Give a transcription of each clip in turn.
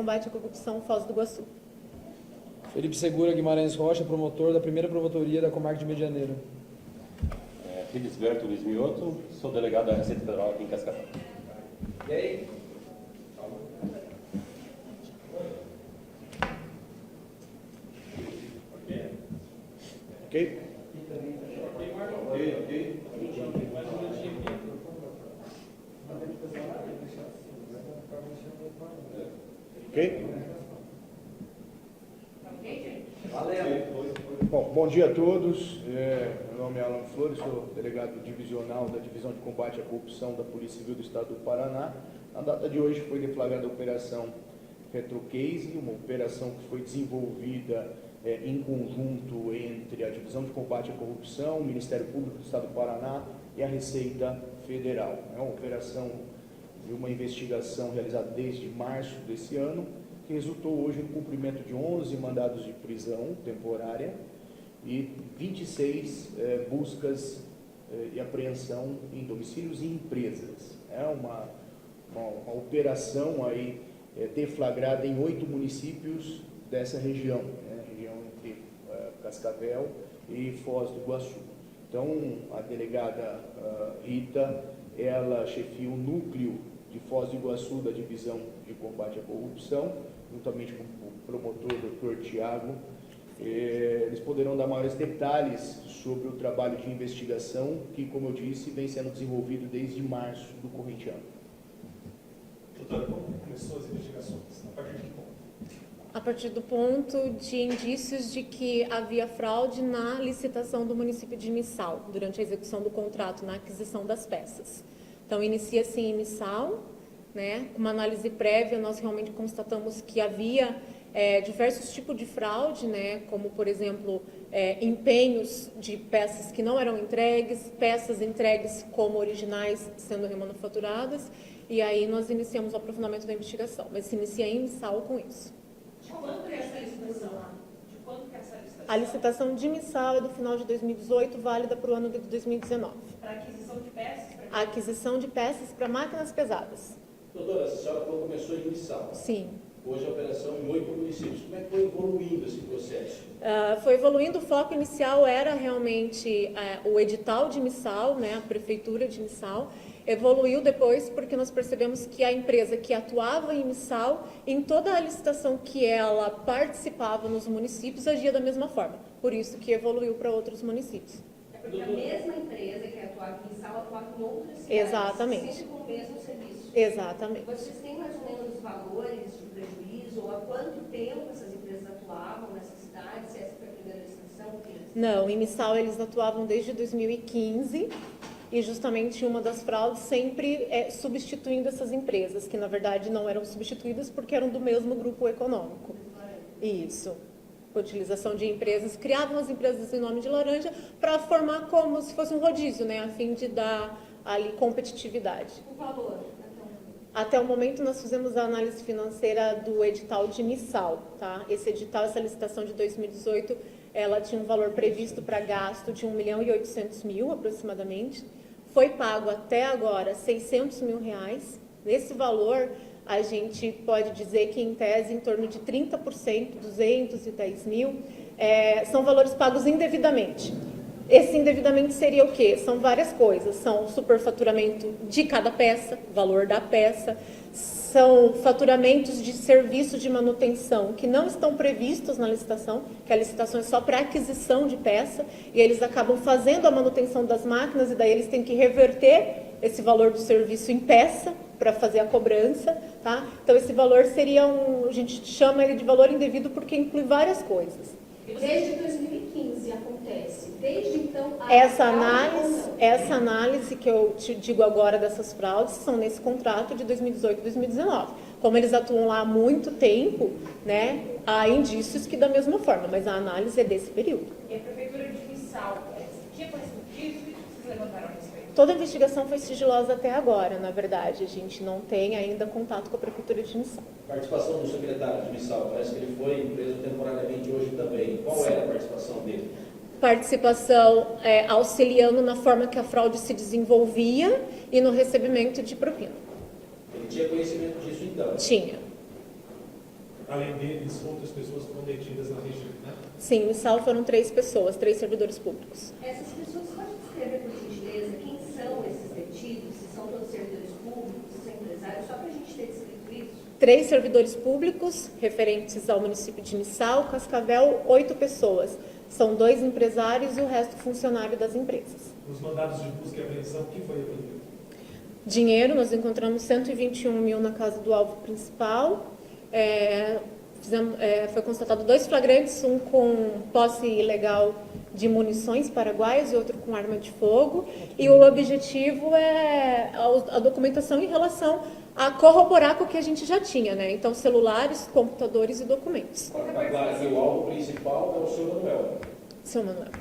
Combate à Corrupção Foz do Iguaçu. Felipe Segura Guimarães Rocha, promotor da primeira promotoria da Comarca de Medianeira. Felisberto Luiz Mioto, sou delegado da Receita Federal aqui em Cascavel. E aí? Ok? Ok? Bom dia a todos. Meu nome é Alan Flores, sou delegado divisional da Divisão de Combate à Corrupção da Polícia Civil do Estado do Paraná. Na data de hoje foi deflagrada a Operação Retrocase, uma operação que foi desenvolvida em conjunto entre a Divisão de Combate à Corrupção, o Ministério Público do Estado do Paraná e a Receita Federal. É uma operação de uma investigação realizada desde março desse ano, que resultou hoje no cumprimento de 11 mandados de prisão temporária e 26 buscas e apreensão em domicílios e empresas. É uma operação aí deflagrada em 8 municípios dessa região, região entre Cascavel e Foz do Iguaçu. Então, a delegada Rita, ela chefia o núcleo de Foz do Iguaçu da Divisão de Combate à Corrupção, juntamente com o promotor Dr. Tiago. Eles poderão dar maiores detalhes sobre o trabalho de investigação que, como eu disse, vem sendo desenvolvido desde março do corrente ano. Doutora, como começou as investigações? A partir de que ponto? A partir do ponto de indícios de que havia fraude na licitação do município de Missal, durante a execução do contrato, na aquisição das peças. Então, inicia-se em Missal, com uma análise prévia, nós realmente constatamos que havia diversos tipos de fraude, como, por exemplo, empenhos de peças que não eram entregues, peças entregues como originais sendo remanufaturadas, e aí nós iniciamos o aprofundamento da investigação, mas se inicia em Missal com isso. De quando que é essa licitação? De quando que é essa licitação? A licitação de Missal é do final de 2018, válida para o ano de 2019. Para aquisição de peças? A aquisição de peças para máquinas pesadas. Doutora, a senhora falou que começou em Missal. Sim. Hoje a operação em 8 municípios. Como é que foi evoluindo esse processo? Foi evoluindo. O foco inicial era realmente o edital de Missal, a prefeitura de Missal. Evoluiu depois porque nós percebemos que a empresa que atuava em Missal, em toda a licitação que ela participava nos municípios, agia da mesma forma. Por isso que evoluiu para outros municípios. É porque a mesma empresa que atuava em Missal atuava em outras cidades. Exatamente. Sempre com o mesmo serviço. Exatamente. Vocês têm mais ou menos os valores de prejuízo ou há quanto tempo essas empresas atuavam nessas cidades? Se essa foi a primeira licitação? Não, em Missal eles atuavam desde 2015 e justamente uma das fraudes sempre substituindo essas empresas, que na verdade não eram substituídas porque eram do mesmo grupo econômico. Isso. A utilização de empresas, criavam as empresas em nome de laranja para formar como se fosse um rodízio, a fim de dar ali competitividade. O valor? Até o momento nós fizemos a análise financeira do edital de Missal, tá? Esse edital, essa licitação de 2018, ela tinha um valor previsto para gasto de R$1.800.000 aproximadamente. Foi pago até agora R$600 mil. Nesse valor, a gente pode dizer que em tese em torno de 30%, 210 mil, são valores pagos indevidamente. Esse indevidamente seria o quê? São várias coisas. São o superfaturamento de cada peça, valor da peça, são faturamentos de serviços de manutenção que não estão previstos na licitação, que a licitação é só para aquisição de peça, e eles acabam fazendo a manutenção das máquinas e daí eles têm que reverter esse valor do serviço em peça para fazer a cobrança, tá? Então esse valor seria a gente chama ele de valor indevido porque inclui várias coisas. Desde 2015 acontece. Desde então, essa análise que eu te digo agora dessas fraudes são nesse contrato de 2018 e 2019. Como eles atuam lá há muito tempo, há indícios que da mesma forma, mas a análise é desse período. E a Prefeitura de Missal, que conhecimento disso? O que vocês levantaram a respeito? Toda a investigação foi sigilosa até agora, na verdade. A gente não tem ainda contato com a Prefeitura de Missal. Participação do secretário de Missal, parece que ele foi preso temporariamente hoje também. Qual era a participação dele? Participação auxiliando na forma que a fraude se desenvolvia e no recebimento de propina. Ele tinha conhecimento disso então? Tinha. Além deles, outras pessoas foram detidas na região, né? Sim, no SAL foram 3 pessoas, 3 servidores públicos. Essas pessoas, pode descrever, por gentileza, quem são esses detidos? Se são todos servidores públicos, se são empresários, só para a gente ter descrito isso? 3 servidores públicos referentes ao município de Missal, Cascavel, 8 pessoas. São 2 empresários e o resto funcionário das empresas. Nos mandados de busca e apreensão, o que foi apreendido? Dinheiro, nós encontramos 121 mil na casa do alvo principal. Foi constatado 2 flagrantes, um com posse ilegal de munições paraguaias e outro com arma de fogo. E o objetivo é a documentação em relação a corroborar com o que a gente já tinha, né? Então, celulares, computadores e documentos. Para claro que o alvo principal é o seu Manuel. Seu Manuel.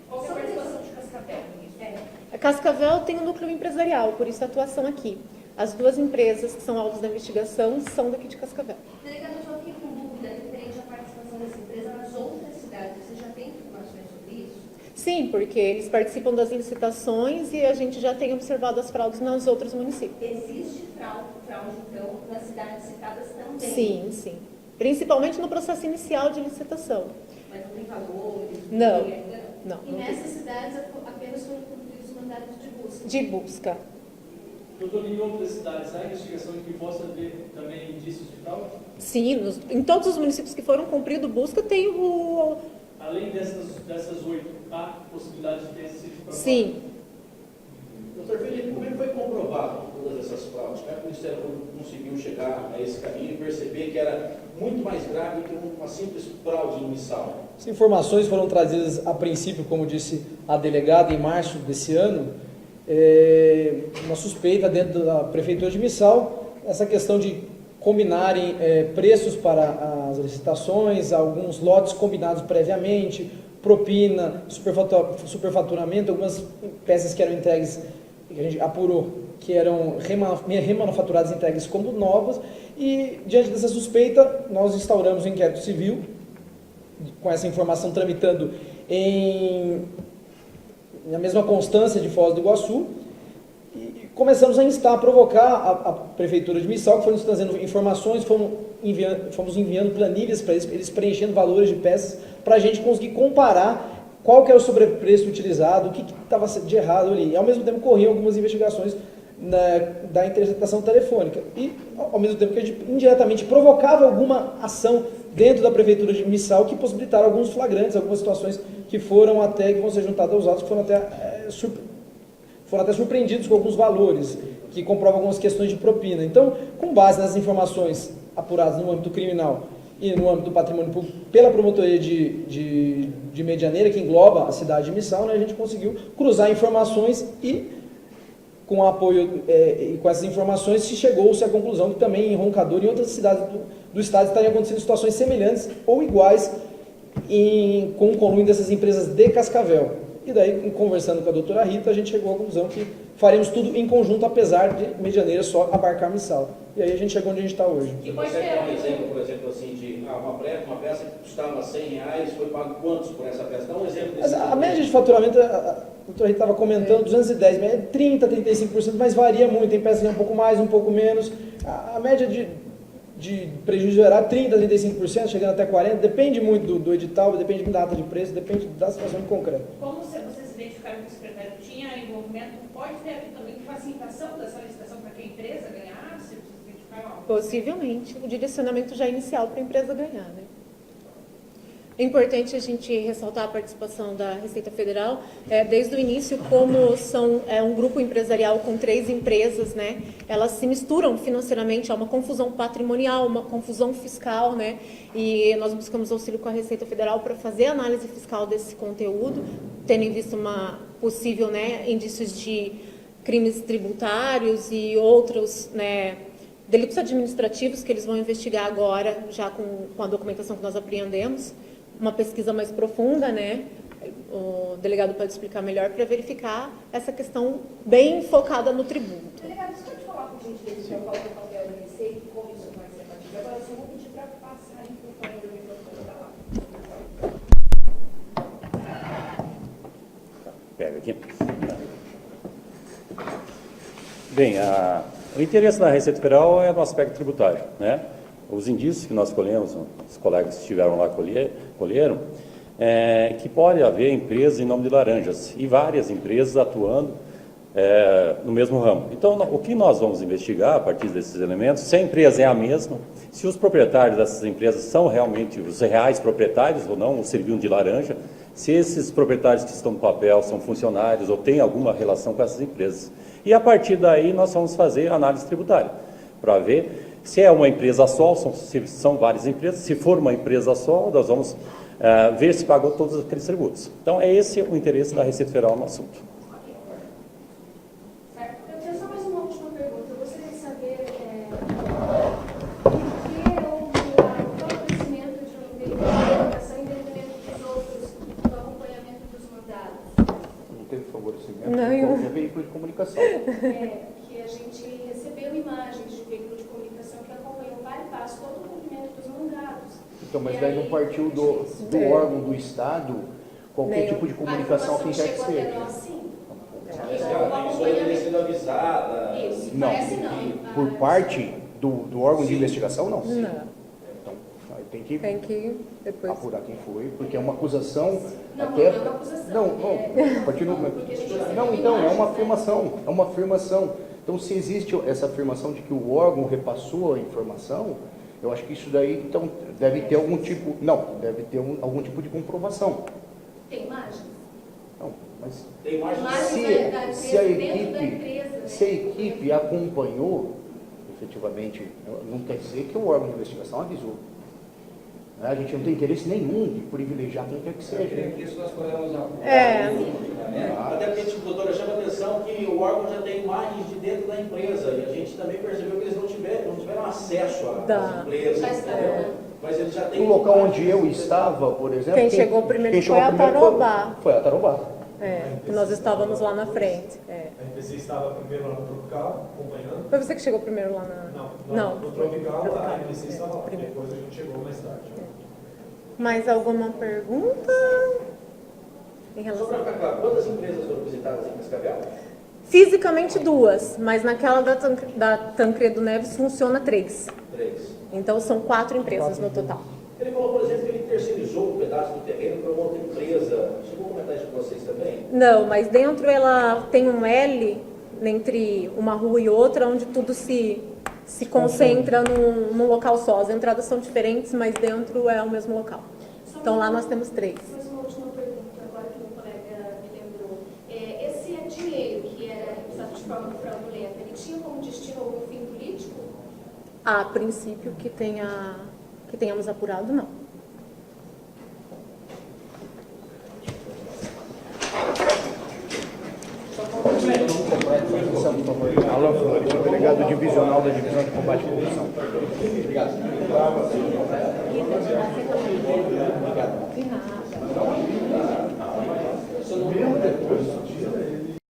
Qual é a participação de Cascavel nisso? A Cascavel tem um núcleo empresarial, por isso a atuação aqui. As 2 empresas que são alvos da investigação são daqui de Cascavel. Delegado, eu só fiquei com dúvida referente à participação dessa empresa nas outras cidades. Você já tem informações sobre isso? Sim, porque eles participam das licitações e a gente já tem observado as fraudes nos outros municípios. Existe fraude, então, nas cidades citadas também? Sim, sim. Principalmente no processo inicial de licitação. Mas não tem valores? Não. Ainda não? Não, E não tem. nessas cidades apenas foram cumpridos os mandatos de busca. De busca. Doutor, em outras cidades, há investigação que possa ter também indícios de fraude? Sim, em todos os municípios que foram cumprido busca tem o... Além dessas 8, há possibilidade de ter sido provado? Sim. Doutor Felipe, como é que foi comprovado todas essas fraudes? Como é que o Ministério Público conseguiu chegar a esse caminho e perceber que era muito mais grave que uma simples fraude inicial? As informações foram trazidas a princípio, como disse a delegada, em março desse ano, uma suspeita dentro da Prefeitura de Missal, essa questão de combinarem preços para as licitações, alguns lotes combinados previamente, propina, superfaturamento, algumas peças que eram entregues, que a gente apurou, que eram remanufaturadas e entregues como novas, e diante dessa suspeita, nós instauramos um inquérito civil, com essa informação tramitando na mesma constância de Foz do Iguaçu, e começamos a instar, a provocar a Prefeitura de Missal, que foi nos trazendo informações, fomos enviando planilhas para eles preenchendo valores de peças, para a gente conseguir comparar qual que era o sobrepreço utilizado, o que estava de errado ali. E, ao mesmo tempo, corriam algumas investigações da interceptação telefônica. E, ao mesmo tempo que a gente indiretamente provocava alguma ação dentro da Prefeitura de Missal, que possibilitaram alguns flagrantes, algumas situações que vão ser juntadas aos autos, que foram até surpreendidos com alguns valores, que comprovam algumas questões de propina. Então, com base nas informações apuradas no âmbito criminal e no âmbito do patrimônio público pela promotoria de Medianeira, que engloba a cidade de Missal, né, a gente conseguiu cruzar informações e, com o apoio e com essas informações, chegou-se à conclusão que também em Roncador e em outras cidades do estado estariam acontecendo situações semelhantes ou iguais com o conluio dessas empresas de Cascavel. E daí, conversando com a doutora Rita, a gente chegou à conclusão que faremos tudo em conjunto, apesar de Medianeira só abarcar Missal. E aí a gente chegou onde a gente está hoje. Você consegue dar um exemplo, por exemplo, assim, de uma peça que custava R$100, foi pago quantos por essa peça? Dá um exemplo desse. A média de faturamento, a doutora Rita estava comentando, 210, 30%, 35%, mas varia muito. Tem peças que é um pouco mais, um pouco menos. A média de prejuízo era 30%, 35%, chegando até 40%, depende muito do edital, depende da data de preço, depende da situação em concreto. Como vocês identificaram que o secretário tinha envolvimento, pode ter aqui também facilitação dessa licitação para que a empresa ganhasse? Vocês identificaram algo? Possivelmente, o direcionamento já inicial para a empresa ganhar, né? É importante a gente ressaltar a participação da Receita Federal, desde o início, como são um grupo empresarial com 3 empresas, né? Elas se misturam financeiramente, há uma confusão patrimonial, uma confusão fiscal, né? E nós buscamos auxílio com a Receita Federal para fazer a análise fiscal desse conteúdo, tendo em vista uma possível, né, indícios de crimes tributários e outros, né, delitos administrativos que eles vão investigar agora, já com a documentação que nós apreendemos. Uma pesquisa mais profunda, né? O delegado pode explicar melhor para verificar essa questão bem focada no tributo. Delegado, você pode falar com a gente desse qual é o papel da Receita e como isso vai ser batido? Agora, eu só vou pedir para passar um pouco ainda do microfone para lá. Pega aqui. Bem, o interesse da Receita Federal é no aspecto tributário, né? os indícios que nós colhemos, os colegas que estiveram lá colheram, que pode haver empresas em nome de laranjas e várias empresas atuando no mesmo ramo. Então, o que nós vamos investigar a partir desses elementos, se a empresa é a mesma, se os proprietários dessas empresas são realmente os reais proprietários ou não, ou serviam de laranja, se esses proprietários que estão no papel são funcionários ou têm alguma relação com essas empresas. E a partir daí nós vamos fazer análise tributária, para ver se é uma empresa só, se são várias empresas. Se for uma empresa só, nós vamos ver se pagou todos aqueles tributos. Então, é esse o interesse da Receita Federal no assunto. Certo. Eu tenho só mais uma última pergunta. Eu gostaria de saber por que o favorecimento de um veículo de comunicação em detrimento dos outros no acompanhamento dos mandados? Não teve favorecimento Não, de eu- qualquer veículo de comunicação. Que a gente recebeu imagens de veículo de comunicação que acompanhou para e passo todo o cumprimento dos mandados. Então, mas E daí não aí, partiu do É. órgão do Estado, qualquer Nem- tipo de comunicação, quem quer que chegou até seja. nós, sim. Parece que a pessoa deveria ter sido avisada. Isso, Não, parece não. por parte do órgão de investigação, não. Não, Então, aí tem que tem que depois... apurar quem foi, porque é uma acusação Não, até... não é uma acusação. Não, a partir do momento... Porque a gente recebeu Não, então, é uma imagens, afirmação, é uma afirmação. Então, se existe essa afirmação de que o órgão repassou a informação, eu acho que isso daí, então, deve ter algum tipo... Não, deve ter algum tipo de comprovação. Tem imagens? Não, mas Tem imagens Imagens da se a empresa, dentro da equipe, empresa, né? se a equipe acompanhou, efetivamente, não quer dizer que o órgão de investigação avisou. Né? A gente não tem interesse nenhum de privilegiar quem quer que seja. Isso nós podemos Ah, Até porque, doutora, chama a atenção que o órgão já tem imagens de dentro da empresa e a gente também percebeu que eles não tiveram acesso às empresas. Já está, Mas eles já têm no local onde eu estava, por exemplo... Quem chegou primeiro quem foi chegou a primeiro Tarobá. Foi a Tarobá. Que nós estávamos lá na frente. A NPC estava primeiro lá no Tropical, acompanhando. Foi você que chegou primeiro lá na... Não, no Tropical, Tropical, a NPC estava lá. primeiro. Depois a gente chegou mais tarde. Mais alguma pergunta? Em Só relação... para ficar claro, quantas empresas foram visitadas em Cascavel? Fisicamente 2, mas naquela da Tancredo Neves funciona 3. 3. Então são 4 empresas no total. Ele falou, por exemplo, que ele terceirizou um pedaço do terreno para uma outra empresa. Chegou a comentar isso com vocês também? Não, mas dentro ela tem um L entre uma rua e outra, onde tudo se concentra num local só. As entradas são diferentes, mas dentro é o mesmo local. Então lá nós temos 3. Mais uma última pergunta, agora que o colega me lembrou. Esse dinheiro que era usado de forma fraudulenta, ele tinha como destino algum fim político? A princípio que tenhamos apurado, não. Alan Flores, delegado divisional da Divisão de Combate à Corrupção. Obrigado.